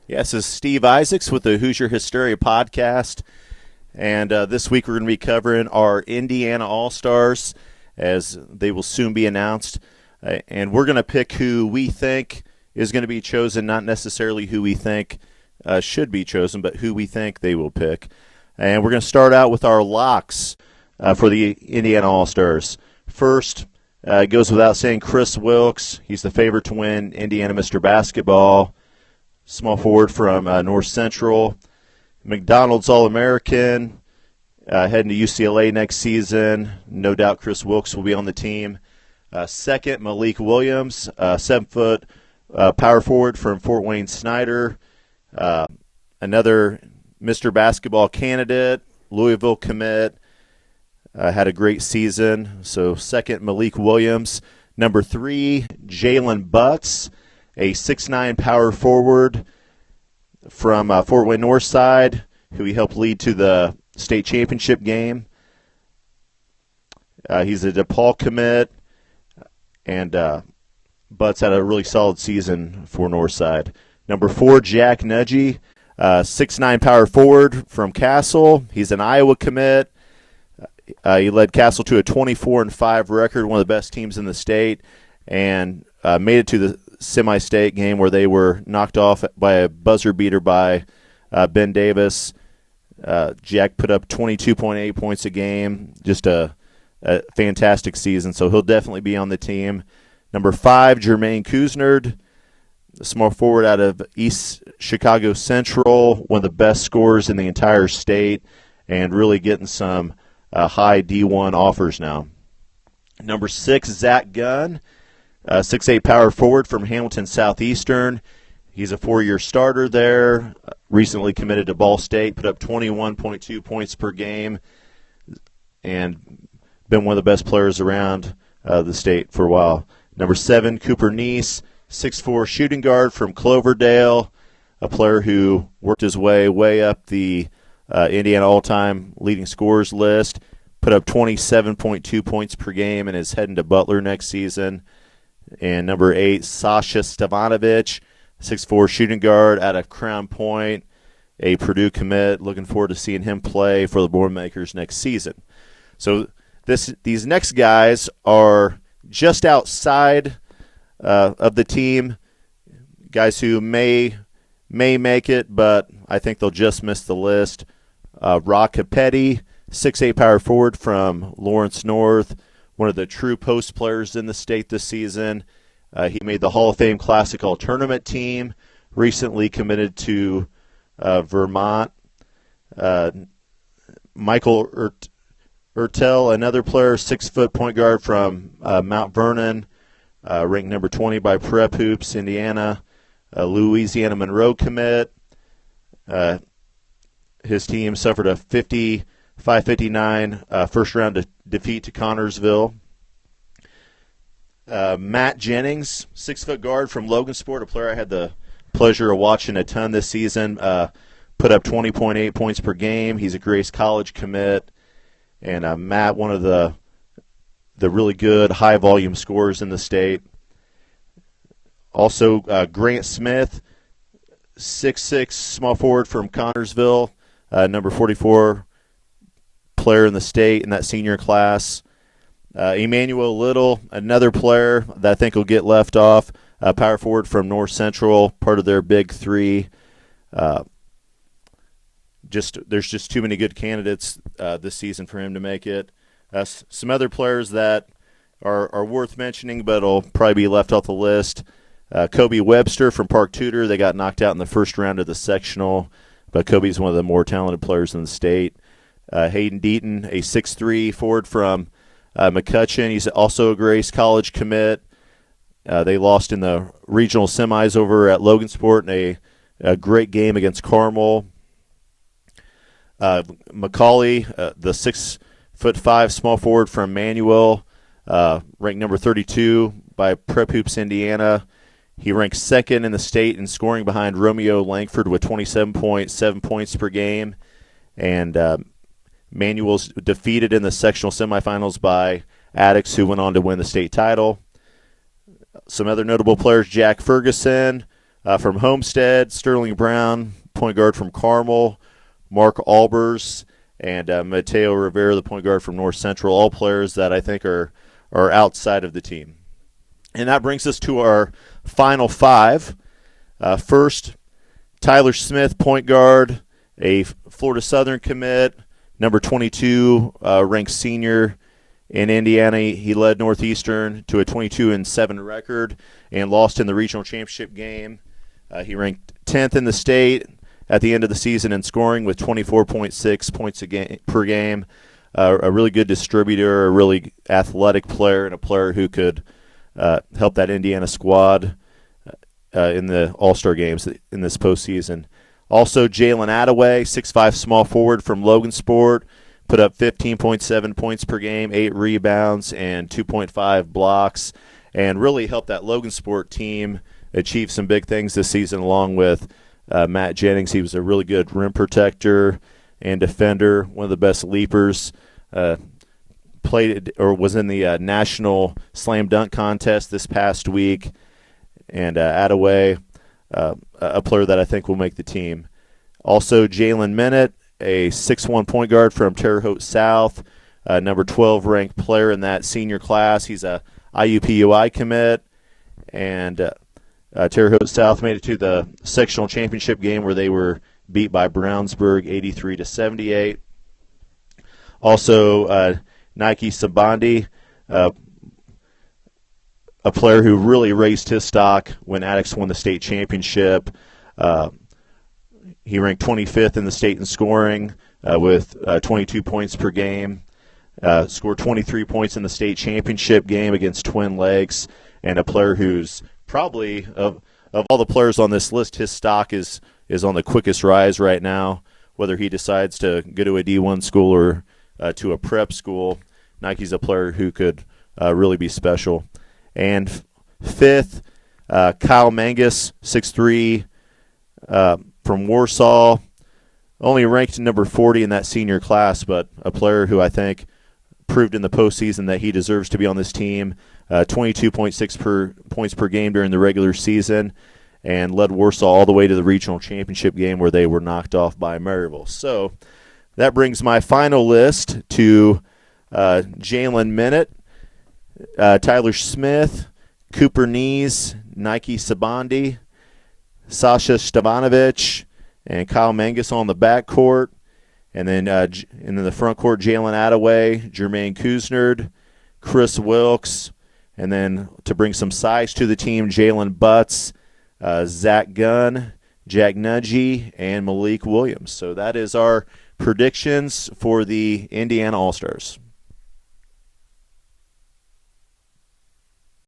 Yes, this is Steve Isaacs with the Hoosier Hysteria podcast. And this week we're going to be covering our Indiana All-Stars as they will soon be announced. And we're going to pick who we think is going to be chosen, not necessarily who we think should be chosen, but who we think they will pick. And we're going to start out with our locks for the Indiana All-Stars. First, it goes without saying, Chris Wilkes. He's the favorite to win Indiana Mr. Basketball. Small forward from North Central. McDonald's All-American. Heading to UCLA next season. No doubt Chris Wilkes will be on the team. Second, Malik Williams, 7-foot power forward from Fort Wayne Snyder. Another Mr. Basketball candidate, Louisville commit. Had a great season. So second, Malik Williams. Number 3, Jalen Butts, a 6'9" power forward from Fort Wayne Northside, who he helped lead to the state championship game. He's a DePaul commit, and Butts had a really solid season for Northside. Number 4, Jack Nudgy, 6'9" power forward from Castle. He's an Iowa commit. He led Castle to a 24-5 record, one of the best teams in the state, and made it to the semi-state game where they were knocked off by a buzzer beater by Ben Davis. Jack put up 22.8 points a game, just a fantastic season, so he'll definitely be on the team. Number 5, Jermaine Kuznard, the small forward out of East Chicago Central, one of the best scorers in the entire state, and really getting some high D1 offers now. Number 6, Zach Gunn, 6'8" power forward from Hamilton Southeastern. He's a 4-year starter there, recently committed to Ball State, put up 21.2 points per game, and been one of the best players around the state for a while. Number 7, Cooper Neese, 6'4" shooting guard from Cloverdale, a player who worked his way up the Indiana all-time leading scorers list, put up 27.2 points per game, and is heading to Butler next season. And number 8, Sasha Stevanovic, 6'4" shooting guard out of Crown Point, a Purdue commit. Looking forward to seeing him play for the Boilermakers next season. So these next guys are just outside of the team, guys who may make it, but I think they'll just miss the list. Rock Capetti, 6'8" power forward from Lawrence North, one of the true post players in the state this season. He made the Hall of Fame Classic All Tournament team, recently committed to Vermont. Michael Ertel, another player, 6-foot point guard from Mount Vernon, ranked number 20 by Prep Hoops, Indiana. Louisiana Monroe commit. His team suffered a 55-59 first-round defeat to Connorsville. Matt Jennings, 6-foot guard from Logansport, a player I had the pleasure of watching a ton this season, put up 20.8 points per game. He's a Grace College commit. And Matt, one of the really good high-volume scorers in the state. Also, Grant Smith, 6'6", small forward from Connorsville, number 44 player in the state in that senior class. Emmanuel Little, another player that I think will get left off, power forward from North Central, part of their big three. There's just too many good candidates this season for him to make it. Some other players that are worth mentioning, but will probably be left off the list. Kobe Webster from Park Tudor. They got knocked out in the first round of the sectional, but Kobe's one of the more talented players in the state. Hayden Deaton, a 6'3" forward from McCutcheon. He's also a Grace College commit. They lost in the regional semis over at Logansport in a great game against Carmel. Macaulay, the 6'5" small forward from Manuel, ranked number 32 by Prep Hoops Indiana. He ranks second in the state in scoring behind Romeo Langford with 27.7 points per game. And Manuel's defeated in the sectional semifinals by Addicts, who went on to win the state title. Some other notable players, Jack Ferguson, From Homestead, Sterling Brown, point guard from Carmel, Mark Albers, and Mateo Rivera, the point guard from North Central, all players that I think are outside of the team. And that brings us to our final five. First, Tyler Smith, point guard, a Florida Southern commit, number 22, ranked senior in Indiana. He led Northeastern to a 22-7 record and lost in the regional championship game. He ranked 10th in the state at the end of the season in scoring with 24.6 points per game. A really good distributor, a really athletic player, and a player who could help that Indiana squad in the All-Star games in this postseason. Also, Jalen Attaway, 6'5" small forward from Logansport, put up 15.7 points per game, 8 rebounds, and 2.5 blocks, and really helped that Logansport team achieve some big things this season, along with Matt Jennings. He was a really good rim protector and defender, one of the best leapers. Played or was in the national slam dunk contest this past week, and Attaway, a player that I think will make the team. Also, Jalen Minute, a 6'1" point guard from Terre Haute South, number 12 ranked player in that senior class. He's a IUPUI commit, and Terre Haute South made it to the sectional championship game where they were beat by Brownsburg 83-78. Also, Nike Sabandi, a player who really raised his stock when Attucks won the state championship. He ranked 25th in the state in scoring with 22 points per game. Scored 23 points in the state championship game against Twin Lakes, and a player who's probably, of all the players on this list, his stock is on the quickest rise right now, whether he decides to go to a D1 school or to a prep school. Nike's a player who could really be special. And fifth, Kyle Mangus, 6'3", from Warsaw, only ranked number 40 in that senior class, but a player who I think proved in the postseason that he deserves to be on this team. 22.6 points per game during the regular season, and led Warsaw all the way to the regional championship game where they were knocked off by Maryville. So that brings my final list to Jalen Minute, Tyler Smith, Cooper Nees, Nike Sabandi, Sasha Stavanovich, and Kyle Mangus on the backcourt. And then in the front court, Jalen Attaway, Jermaine Kuznerd, Chris Wilkes, and then to bring some size to the team, Jalen Butts, Zach Gunn, Jack Nudgy, and Malik Williams. So that is our predictions for the Indiana All-Stars.